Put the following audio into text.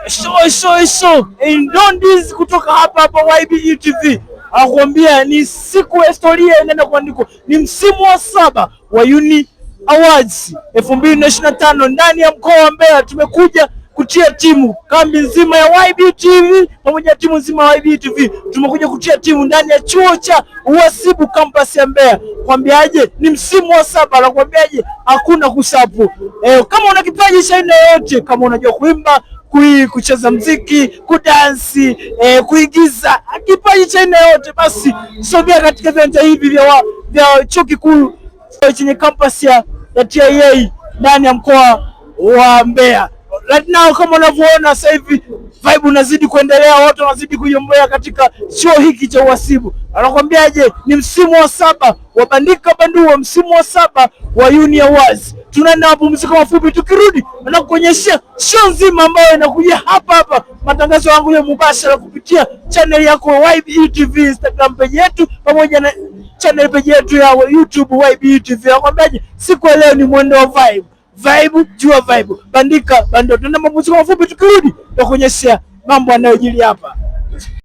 Show Ndondizi kutoka hapa YBE TV akwambia ni siku ya historia inaenda kuandikwa. Ni msimu wa 7 wa Uni Awards 2025 ndani ya mkoa wa Mbeya. Tumekuja kutia timu, kambi nzima ya YBE TV pamoja na timu nzima ya YBE TV tumekuja kutia timu ndani ya chuo cha uhasibu campus ya Mbeya. Kwambiaje, ni msimu wa 7, nakwambiaje hakuna kusapu. Kama una kipaji cha aina yoyote, kama unajua kuimba, kucheza mziki, kudansi, kuigiza, kipaji cha aina yote, basi sogea katika viwanja hivi vya chuo kikuu chenye campus ya TIA ndani ya mkoa wa Mbeya. Right now kama unavyoona sasa hivi vibe unazidi kuendelea, watu wanazidi kuiombea katika chuo hiki cha uhasibu. Anakuambiaje, ni msimu wa 7 wa Bandika Bandua, msimu wa 7 wa Uni Awards. Tunaenda mapumziko mafupi, tukirudi na kuonyesha show nzima ambayo inakuja hapa matangazo yangu ya mubashara kupitia channel yako YBE TV, Instagram page yetu pamoja na channel page yetu ya YouTube YBE TV. Anakuambiaje, siku ya leo ni mwendo wa vibe, jua vibe. Bandika Bandua. Tunaenda mapumziko mafupi, tukirudi na kuonyesha mambo yanayojiri hapa.